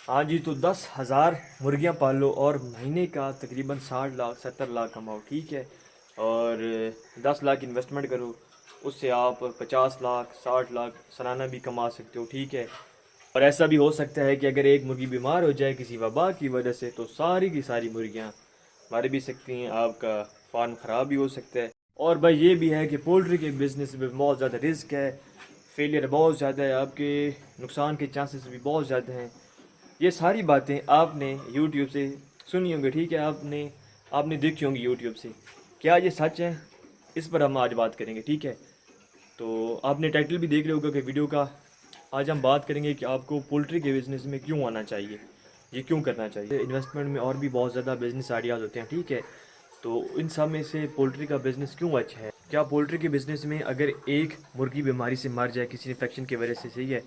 हाँ जी, तो 10,000 मुर्गियाँ पाल लो और महीने का तकरीबन 60 लाख 70 लाख कमाओ, ठीक है। और 10 लाख इन्वेस्टमेंट करो, उससे आप 50 लाख 60 लाख सालाना भी कमा सकते हो, ठीक है। और ऐसा भी हो सकता है कि अगर एक मुर्गी बीमार हो जाए किसी वबा की वजह से तो सारी की सारी मुर्गियाँ मर भी सकती हैं, आपका फार्म ख़राब भी हो सकता है। और भाई ये भी है कि पोल्ट्री के बिज़नेस में बहुत ज़्यादा रिस्क है, फेलियर बहुत ज़्यादा है, आपके नुकसान के चांसेस भी बहुत ज़्यादा हैं। ये सारी बातें आपने यूट्यूब से सुनी होंगी, ठीक है, आपने आपने देखी होंगी यूट्यूब से। क्या ये सच है? इस पर हम आज बात करेंगे, ठीक है। तो आपने टाइटल भी देख लिया होगा कि वीडियो का। आज हम बात करेंगे कि आपको पोल्ट्री के बिज़नेस में क्यों आना चाहिए, ये क्यों करना चाहिए। इन्वेस्टमेंट में और भी बहुत ज़्यादा बिज़नेस आइडियाज़ होते हैं, ठीक है। तो इन सब में से पोल्ट्री का बिज़नेस क्यों अच्छा है? क्या पोल्ट्री के बिज़नेस में अगर एक मुर्गी बीमारी से मर जाए किसी इन्फेक्शन की वजह से, सही है,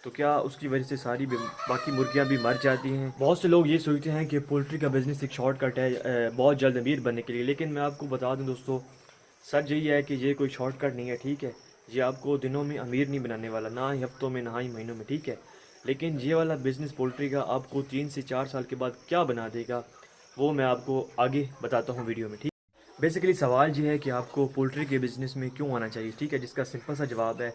तो क्या उसकी वजह से सारी बाकी मुर्गियां भी मर जाती हैं? बहुत से लोग ये सोचते हैं कि पोल्ट्री का बिज़नेस एक शॉर्टकट है बहुत जल्द अमीर बनने के लिए, लेकिन मैं आपको बता दूं दोस्तों, सच यही है कि ये कोई शॉर्टकट नहीं है, ठीक है। ये आपको दिनों में अमीर नहीं बनाने वाला, ना ही हफ्तों में, ना ही महीनों में, ठीक है। लेकिन ये वाला बिज़नेस पोल्ट्री का आपको 3 से 4 साल के बाद क्या बना देगा, वो मैं आपको आगे बताता हूँ वीडियो में, ठीक। बेसिकली सवाल ये है कि आपको पोल्ट्री के बिज़नेस में क्यों आना चाहिए, ठीक है, जिसका सिंपल सा जवाब है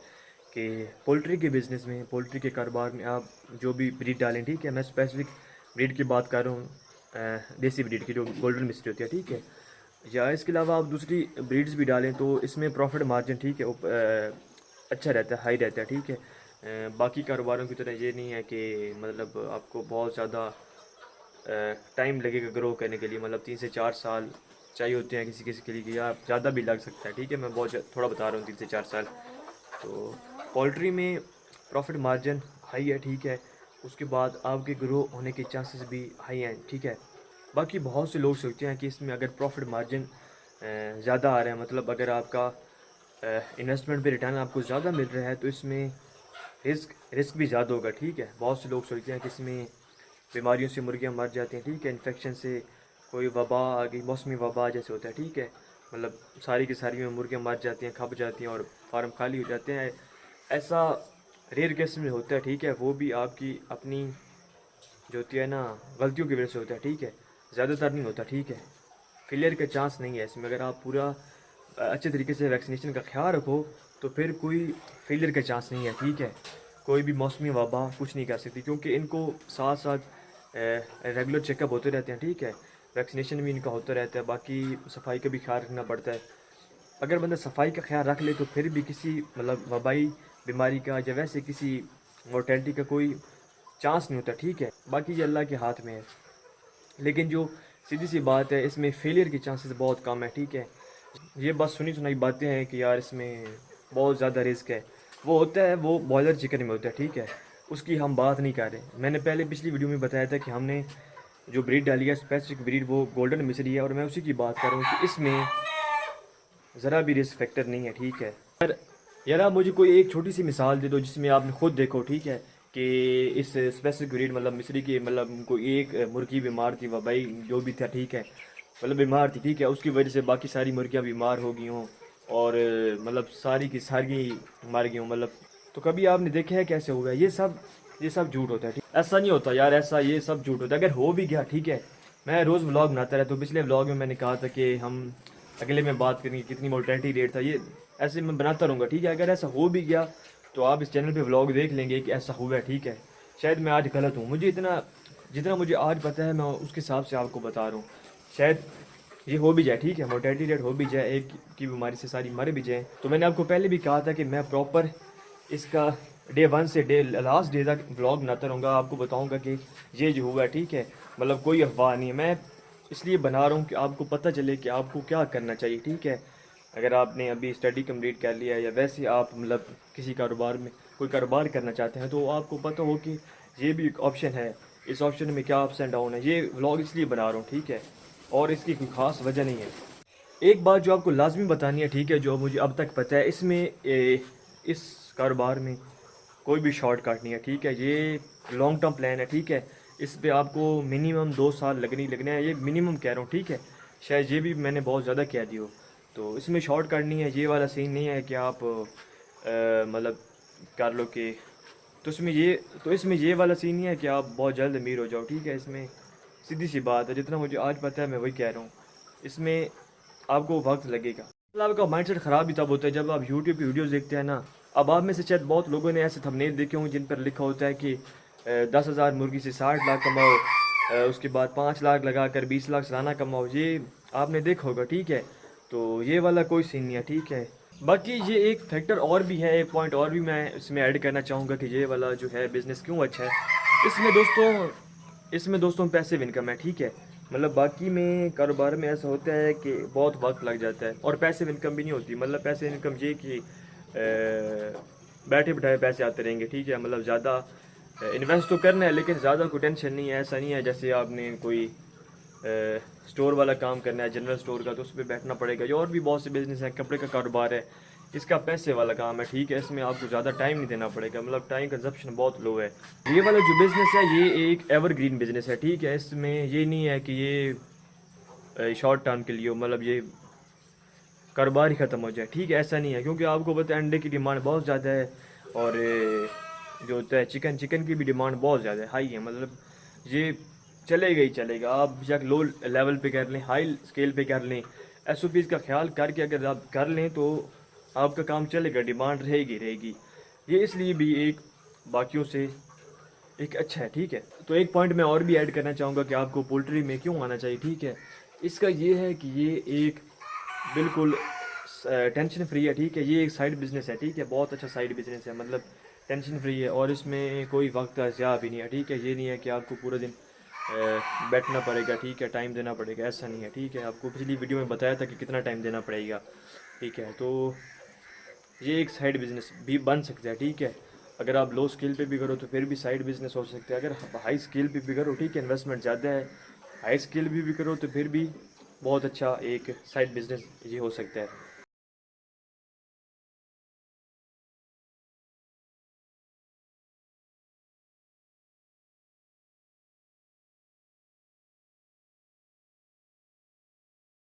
कि पोल्ट्री के बिज़नेस में, पोल्ट्री के कारोबार में आप जो भी ब्रीड डालें, ठीक है, मैं स्पेसिफिक ब्रीड की बात कर रहा हूँ, देसी ब्रीड की जो गोल्डन मिस्ट्री होती है, ठीक है। या इसके अलावा आप दूसरी ब्रीड्स भी डालें तो इसमें प्रॉफिट मार्जिन, ठीक है, अच्छा रहता है, हाई रहता है, ठीक है। बाकी कारोबारों की तरह ये नहीं है कि मतलब आपको बहुत ज़्यादा टाइम लगेगा ग्रो करने के लिए, मतलब 3 से 4 साल चाहिए होते हैं किसी किसी के लिए, या ज़्यादा भी लग सकता है, ठीक है। मैं बहुत थोड़ा बता रहा हूँ, 3 से 4 साल। तो पोल्ट्री में प्रॉफिट मार्जिन हाई है, ठीक है। उसके बाद आपके ग्रो होने के चांसेस भी हाई हैं, ठीक है। बाकी बहुत से लोग सोचते हैं कि इसमें अगर प्रॉफिट मार्जिन ज़्यादा आ रहा है, मतलब अगर आपका इन्वेस्टमेंट पे रिटर्न आपको ज़्यादा मिल रहा है, तो इसमें रिस्क रिस्क भी ज़्यादा होगा, ठीक है। बहुत से लोग सोचते हैं कि इसमें बीमारियों से मुर्गियाँ मर जाती हैं, ठीक है, इन्फेक्शन से, कोई वबा आ गई, मौसमी वबा जैसे होता है, ठीक है, मतलब सारी की सारी में मुर्गियाँ मर जाती हैं, खप जाती हैं और फार्म खाली हो जाते हैं। ऐसा रेयर केस में होता है, ठीक है, वो भी आपकी अपनी जो होती है ना, गलतियों की वजह से होता है, ठीक है, ज़्यादातर नहीं होता, ठीक है। फेलियर का चांस नहीं है इसमें, अगर आप पूरा अच्छे तरीके से वैक्सीनेशन का ख्याल रखो तो फिर कोई फेलियर का चांस नहीं है, ठीक है। कोई भी मौसमी वबा कुछ नहीं कर सकती, क्योंकि इनको साथ साथ रेगुलर चेकअप होते रहते हैं, ठीक है। वैक्सीनेशन भी इनका होता रहता है, बाकी सफाई का भी ख्याल रखना पड़ता है। अगर बंदा सफाई का ख्याल रख ले तो फिर भी किसी मतलब वबाई बीमारी का या वैसे किसी मोर्टेलिटी का कोई चांस नहीं होता, ठीक है। बाकी ये अल्लाह के हाथ में है। लेकिन जो सीधी सी बात है, इसमें फेलियर के चांसेस बहुत कम है, ठीक है। ये बस सुनी सुनाई बातें हैं कि यार इसमें बहुत ज़्यादा रिस्क है, वो होता है, वो बॉयलर चिकन में होता है, ठीक है। उसकी हम बात नहीं कर रहे। मैंने पहले पिछली वीडियो में बताया था कि हमने जो ब्रीड डाली है स्पेसिफिक ब्रीड, वो गोल्डन मिसरी है, और मैं उसी की बात कर रहा हूँ कि इसमें ज़रा भी रिस्क फैक्टर नहीं है, ठीक है। पर यार आप मुझे कोई एक छोटी सी मिसाल दे दो जिसमें आपने खुद देखो, ठीक है, कि इस स्पेसिफिक ब्रीड मतलब मिस्री की, मतलब कोई एक मुर्गी बीमार थी, वबाई जो भी था, ठीक है, मतलब बीमार थी, ठीक है, उसकी वजह से बाकी सारी मुर्गियाँ बीमार हो गई हों और मतलब सारी की सारी मर गई हों, मतलब। तो कभी आपने देखा है कैसे हुआ है? ये सब झूठ होता है, ठीक, ऐसा नहीं होता यार, ऐसा ये सब झूठ होता है। अगर हो भी गया, ठीक है, मैं रोज़ व्लॉग बनाता रहता हूँ। पिछले व्लॉग में मैंने कहा था कि हम अगले में बात करेंगे कितनी मोर्टेलिटी रेट था, ये ऐसे मैं बनाता रहूँगा, ठीक है। अगर ऐसा हो भी गया तो आप इस चैनल पे व्लॉग देख लेंगे कि ऐसा हुआ है, ठीक है। शायद मैं आज गलत हूँ, मुझे इतना जितना मुझे आज पता है मैं उसके हिसाब से आपको बता रहा हूँ। शायद ये हो भी जाए, ठीक है, मोर्टेलिटी रेट हो भी जाए, एक की बीमारी से सारी मर भी जाए। तो मैंने आपको पहले भी कहा था कि मैं प्रॉपर इसका डे 1 से डे लास्ट डे तक ब्लॉग बनाता रहूँगा, आपको बताऊँगा कि ये जो हुआ है, ठीक है, मतलब कोई अफवाह नहीं है। मैं इसलिए बना रहा हूँ कि आपको पता चले कि आपको क्या करना चाहिए, ठीक है। अगर आपने अभी स्टडी कंप्लीट कर लिया है या वैसे आप मतलब किसी कारोबार में कोई कारोबार करना चाहते हैं, तो आपको पता हो कि ये भी एक ऑप्शन है, इस ऑप्शन में क्या अप्स एंड डाउन है। ये व्लॉग इसलिए बना रहा हूँ, ठीक है, और इसकी कोई ख़ास वजह नहीं है। एक बात जो आपको लाजमी बतानी है, ठीक है, जो मुझे अब तक पता है, इसमें इस कारोबार में कोई भी शॉर्टकट नहीं है, ठीक है। ये लॉन्ग टर्म प्लान है, ठीक है। इस पे आपको मिनिमम 2 साल लगने हैं, ये मिनिमम कह रहा हूँ, ठीक है। शायद ये भी मैंने बहुत ज़्यादा कह दी हो। तो इसमें शॉर्टकट नहीं है, ये वाला सीन नहीं है कि आप मतलब कर लो कि तो इसमें ये वाला सीन नहीं है कि आप बहुत जल्द अमीर हो जाओ, ठीक है। इसमें सीधी सी बात है, जितना मुझे आज पता है मैं वही कह रहा हूँ। इसमें आपको वक्त लगेगा। मतलब आपका माइंडसेट ख़राब ही तब होता है जब आप यूट्यूब पे वीडियोस देखते हैं ना। अब आप में से शायद बहुत लोगों ने ऐसे थंबनेल देखे हों जिन पर लिखा होता है कि 10,000 मुर्गी से 60 लाख कमाओ, उसके बाद 5 लाख लगा कर 20 लाख सालाना कमाओ। ये आपने देखा होगा, ठीक है। तो ये वाला कोई सीन नहीं है, ठीक है। बाकी ये एक फैक्टर और भी है, एक पॉइंट और भी मैं इसमें ऐड करना चाहूँगा कि ये वाला जो है बिज़नेस क्यों अच्छा है। इसमें दोस्तों पैसिव इनकम है, ठीक है। मतलब बाकी में कारोबार में ऐसा होता है कि बहुत वक्त लग जाता है और पैसिव इनकम भी नहीं होती। मतलब पैसिव इनकम ये कि बैठे बिठाए पैसे आते रहेंगे, ठीक है। मतलब ज़्यादा इन्वेस्ट तो करना है लेकिन ज़्यादा कोई टेंशन नहीं है। ऐसा नहीं है जैसे आपने कोई स्टोर वाला काम करना है, जनरल स्टोर का, तो उस पर बैठना पड़ेगा। या और भी बहुत से बिज़नेस हैं, कपड़े का कारोबार है, इसका पैसे वाला काम है, ठीक है। इसमें आपको ज़्यादा टाइम नहीं देना पड़ेगा, मतलब टाइम कंजप्शन बहुत लो है। ये वाला जो बिज़नेस है ये एक एवरग्रीन बिज़नेस है, ठीक है। इसमें ये नहीं है कि ये शॉर्ट टर्म के लिए हो, मतलब ये कारोबार ही ख़त्म हो जाए, ठीक है। ऐसा नहीं है, क्योंकि आपको पता है अंडे की डिमांड बहुत ज़्यादा है और जो होता है चिकन की भी डिमांड बहुत ज़्यादा है, हाई है। मतलब ये चलेगा ही चलेगा। आप बेशक लो लेवल पे कर लें, हाई स्केल पे कर लें, एसओपीज़ का ख्याल करके अगर आप कर लें तो आपका काम चलेगा, डिमांड रहेगी। ये इसलिए भी एक बाकियों से एक अच्छा है, ठीक है। तो एक पॉइंट मैं और भी ऐड करना चाहूँगा कि आपको पोल्ट्री में क्यों आना चाहिए, ठीक है। इसका ये है कि ये एक बिल्कुल टेंशन फ्री है, ठीक है। ये एक साइड बिजनेस है, ठीक है। बहुत अच्छा साइड बिजनेस है, मतलब टेंशन फ्री है और इसमें कोई वक्त का ज़्यादा भी नहीं है, ठीक है। ये नहीं है कि आपको पूरा दिन बैठना पड़ेगा, ठीक है, टाइम देना पड़ेगा, ऐसा नहीं है, ठीक है। आपको पिछली वीडियो में बताया था कि कितना टाइम देना पड़ेगा, ठीक है। तो ये एक साइड बिजनेस भी बन सकता है, ठीक है। अगर आप लो स्केल पे भी करो तो फिर भी साइड बिजनेस हो सकता है। अगर हाई स्केल पे भी करो, ठीक है, इन्वेस्टमेंट ज़्यादा है, हाई स्केल भी करो तो फिर भी बहुत अच्छा एक साइड बिजनेस ये हो सकता है।